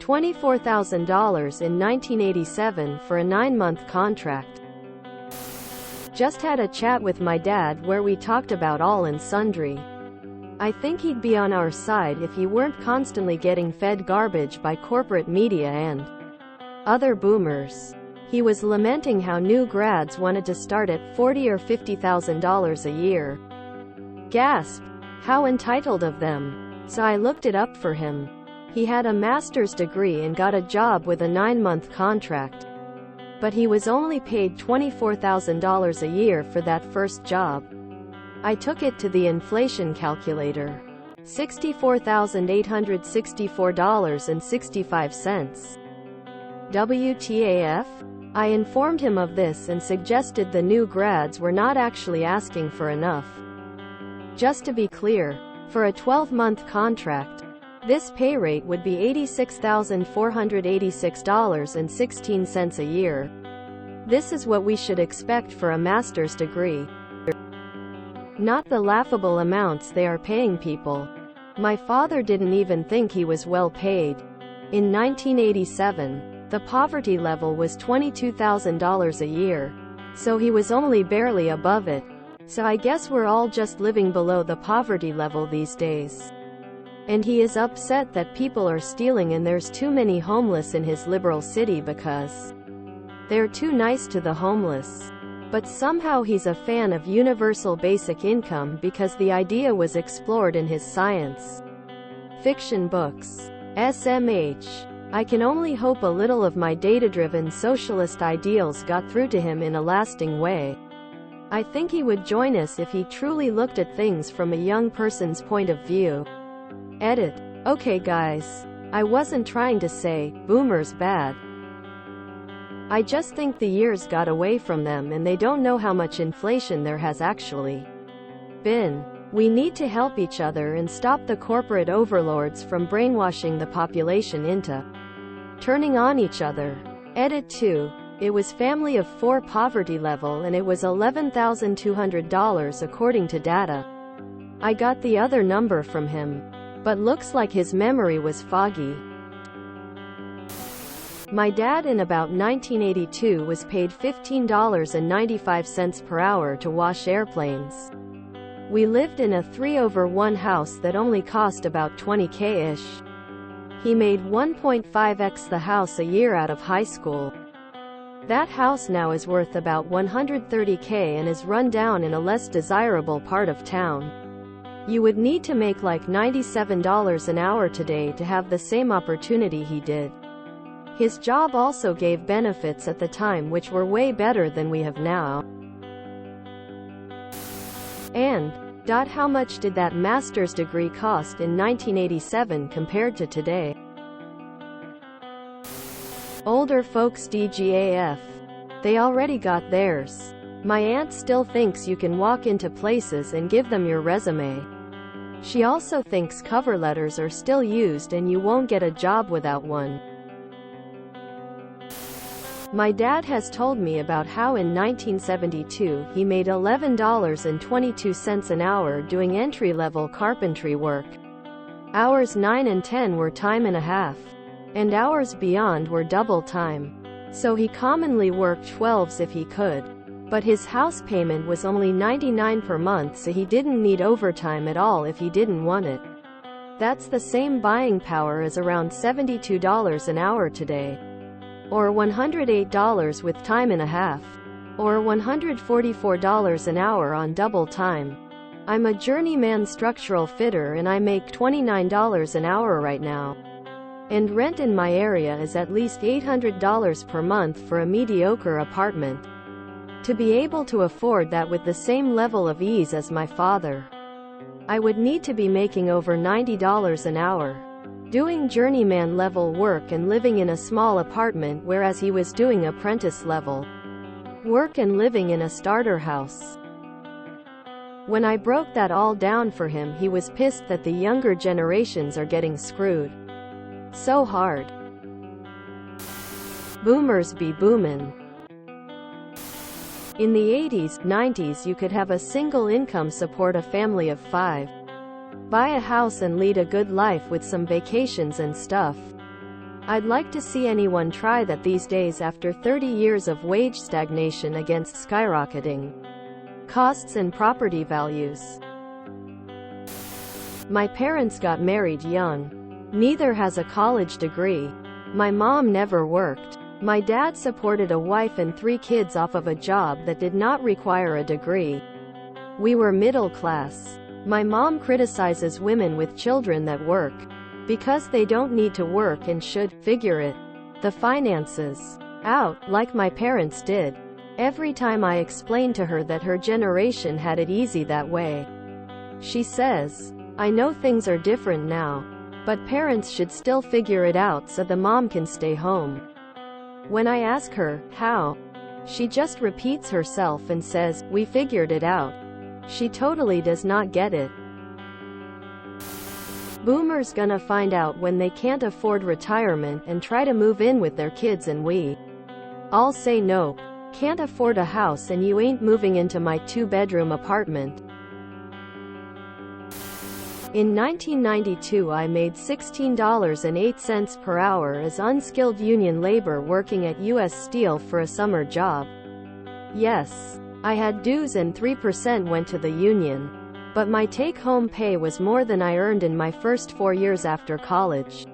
$24,000 in 1987 for a 9-month contract. Just had a chat with my dad where we talked about all and sundry. I think he'd be on our side if he weren't constantly getting fed garbage by corporate media and other boomers. He was lamenting how new grads wanted to start at $40,000 or $50,000 a year. Gasp! How entitled of them. So I looked it up for him. He had a master's degree and got a job with a 9-month contract. But he was only paid $24,000 a year for that first job. I took it to the inflation calculator. $64,864.65. WTAF? I informed him of this and suggested the new grads were not actually asking for enough. Just to be clear, for a 12-month contract, this pay rate would be $86,486.16 a year. This is what we should expect for a master's degree. Not the laughable amounts they are paying people. My father didn't even think he was well paid. In 1987, the poverty level was $22,000 a year. So he was only barely above it. So I guess we're all just living below the poverty level these days. And he is upset that people are stealing and there's too many homeless in his liberal city because they're too nice to the homeless. But somehow he's a fan of universal basic income because the idea was explored in his science fiction books. SMH. I can only hope a little of my data-driven socialist ideals got through to him in a lasting way. I think he would join us if he truly looked at things from a young person's point of view. Edit. Okay guys. I wasn't trying to say, boomers bad. I just think the years got away from them and they don't know how much inflation there has actually been. We need to help each other and stop the corporate overlords from brainwashing the population into turning on each other. Edit 2. It was family of 4 poverty level and it was $11,200 according to data. I got the other number from him. But looks like his memory was foggy. My dad in about 1982 was paid $15.95 per hour to wash airplanes. We lived in a 3/1 house that only cost about $20,000-ish. He made 1.5x the house a year out of high school. That house now is worth about $130,000 and is run down in a less desirable part of town. You would need to make like $97 an hour today to have the same opportunity he did. His job also gave benefits at the time which were way better than we have now. And, how much did that master's degree cost in 1987 compared to today? Older folks DGAF. They already got theirs. My aunt still thinks you can walk into places and give them your resume. She also thinks cover letters are still used and you won't get a job without one. My dad has told me about how in 1972 he made $11.22 an hour doing entry-level carpentry work. Hours 9 and 10 were time and a half. And hours beyond were double time. So he commonly worked 12s if he could. But his house payment was only $99 per month, so he didn't need overtime at all if he didn't want it. That's the same buying power as around $72 an hour today. Or $108 with time and a half. Or $144 an hour on double time. I'm a journeyman structural fitter and I make $29 an hour right now. And rent in my area is at least $800 per month for a mediocre apartment. To be able to afford that with the same level of ease as my father, I would need to be making over $90 an hour. Doing journeyman level work and living in a small apartment, whereas he was doing apprentice level work and living in a starter house. When I broke that all down for him, he was pissed that the younger generations are getting screwed so hard. Boomers be boomin'. In the 80s, 90s you could have a single income support a family of 5. Buy a house and lead a good life with some vacations and stuff. I'd like to see anyone try that these days after 30 years of wage stagnation against skyrocketing costs and property values. My parents got married young. Neither has a college degree. My mom never worked. My dad supported a wife and 3 kids off of a job that did not require a degree. We were middle class. My mom criticizes women with children that work because they don't need to work and should figure it, the finances, out, like my parents did. Every time I explain to her that her generation had it easy that way, she says, I know things are different now, but parents should still figure it out so the mom can stay home. When I ask her, how? She just repeats herself and says, we figured it out. She totally does not get it. Boomers gonna find out when they can't afford retirement and try to move in with their kids, and we all say nope. Can't afford a house and you ain't moving into my 2-bedroom apartment. In 1992 I made $16.08 per hour as unskilled union labor working at U.S. Steel for a summer job. Yes, I had dues and 3% went to the union. But my take-home pay was more than I earned in my first 4 years after college.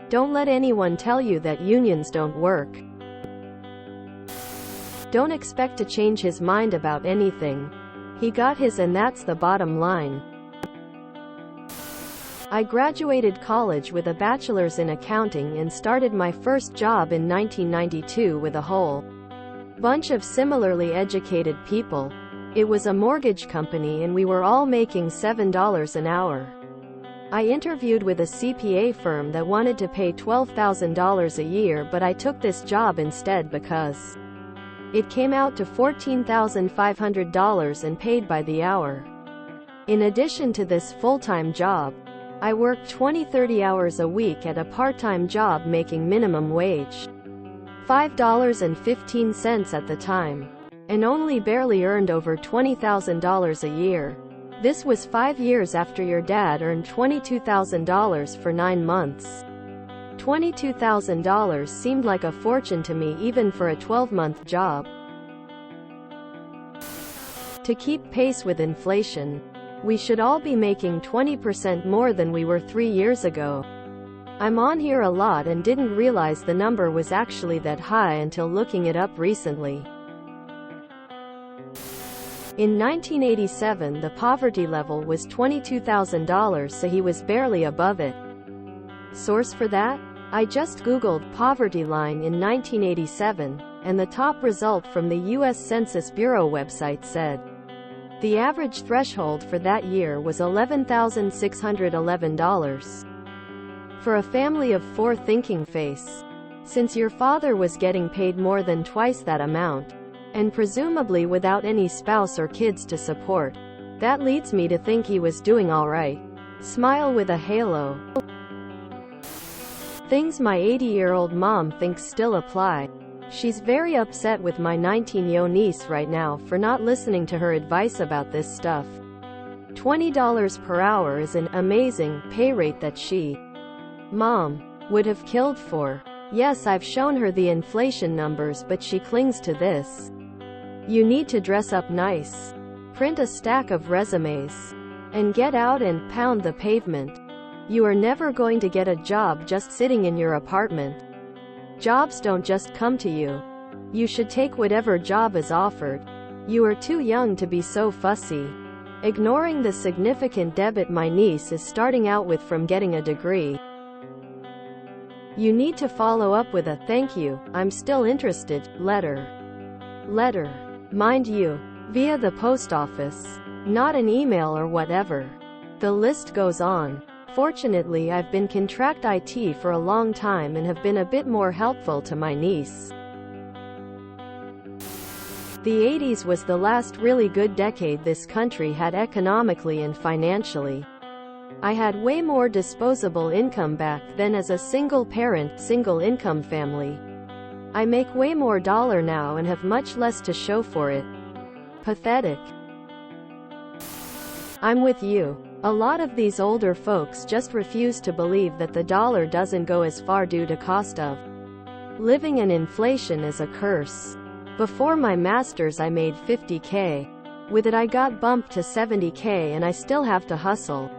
Don't let anyone tell you that unions don't work. Don't expect to change his mind about anything. He got his, and that's the bottom line. I graduated college with a bachelor's in accounting and started my first job in 1992 with a whole bunch of similarly educated people. It was a mortgage company and we were all making $7 an hour. I interviewed with a CPA firm that wanted to pay $12,000 a year, but I took this job instead because it came out to $14,500 and paid by the hour. In addition to this full-time job, I worked 20-30 hours a week at a part-time job making minimum wage, $5.15 at the time, and only barely earned over $20,000 a year. This was 5 years after your dad earned $22,000 for 9 months. $22,000 seemed like a fortune to me even for a 12-month job. To keep pace with inflation, we should all be making 20% more than we were 3 years ago. I'm on here a lot and didn't realize the number was actually that high until looking it up recently. In 1987 the poverty level was $22,000, so he was barely above it. Source for that? I just googled poverty line in 1987, and the top result from the U.S. Census Bureau website said the average threshold for that year was $11,611. For a family of 4, thinking face. Since your father was getting paid more than twice that amount, and presumably without any spouse or kids to support, that leads me to think he was doing alright. Smile with a halo. Things my 80-year-old mom thinks still apply. She's very upset with my 19-year-old niece right now for not listening to her advice about this stuff. $20 per hour is an amazing pay rate that she, mom, would have killed for. Yes, I've shown her the inflation numbers, but she clings to this. You need to dress up nice, print a stack of resumes, and get out and pound the pavement. You are never going to get a job just sitting in your apartment. Jobs don't just come to you. You should take whatever job is offered. You are too young to be so fussy. Ignoring the significant debt my niece is starting out with from getting a degree. You need to follow up with a "thank you, I'm still interested" letter. Mind you, via the post office, not an email or whatever. The list goes on. Fortunately, I've been contract IT for a long time and have been a bit more helpful to my niece. The 80s was the last really good decade this country had economically and financially. I had way more disposable income back then as a single-parent, single-income family. I make way more dollar now and have much less to show for it. Pathetic. I'm with you. A lot of these older folks just refuse to believe that the dollar doesn't go as far due to cost of living and inflation is a curse. Before my master's I made $50K. With it I got bumped to $70K and I still have to hustle,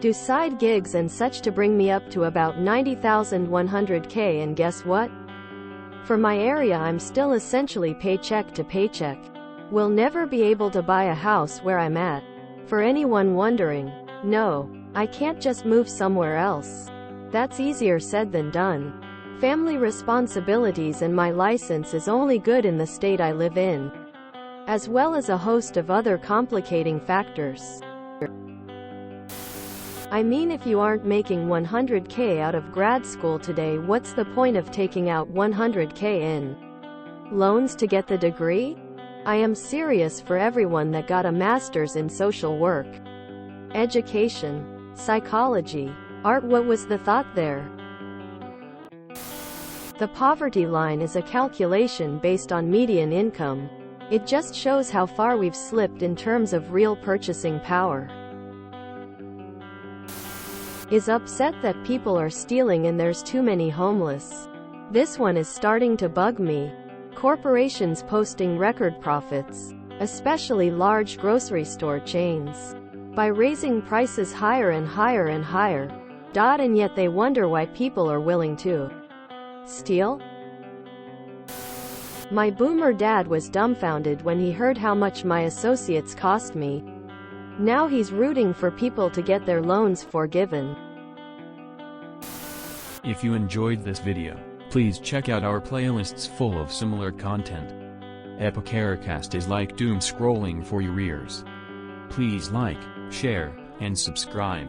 do side gigs and such to bring me up to about $90,100K, and guess what? For my area I'm still essentially paycheck to paycheck. Will never be able to buy a house where I'm at. For anyone wondering, no, I can't just move somewhere else. That's easier said than done. Family responsibilities and my license is only good in the state I live in, as well as a host of other complicating factors. I mean, if you aren't making $100K out of grad school today, what's the point of taking out $100K in loans to get the degree? I am serious for everyone that got a master's in social work, education, psychology, art. What was the thought there? The poverty line is a calculation based on median income. It just shows how far we've slipped in terms of real purchasing power. Is upset that people are stealing and there's too many homeless. This one is starting to bug me. Corporations posting record profits, especially large grocery store chains, by raising prices higher and higher and higher. And yet they wonder why people are willing to steal? My boomer dad was dumbfounded when he heard how much my associates cost me. Now he's rooting for people to get their loans forgiven. If you enjoyed this video, please check out our playlists full of similar content. Epicaricast is like doom scrolling for your ears. Please like, share, and subscribe.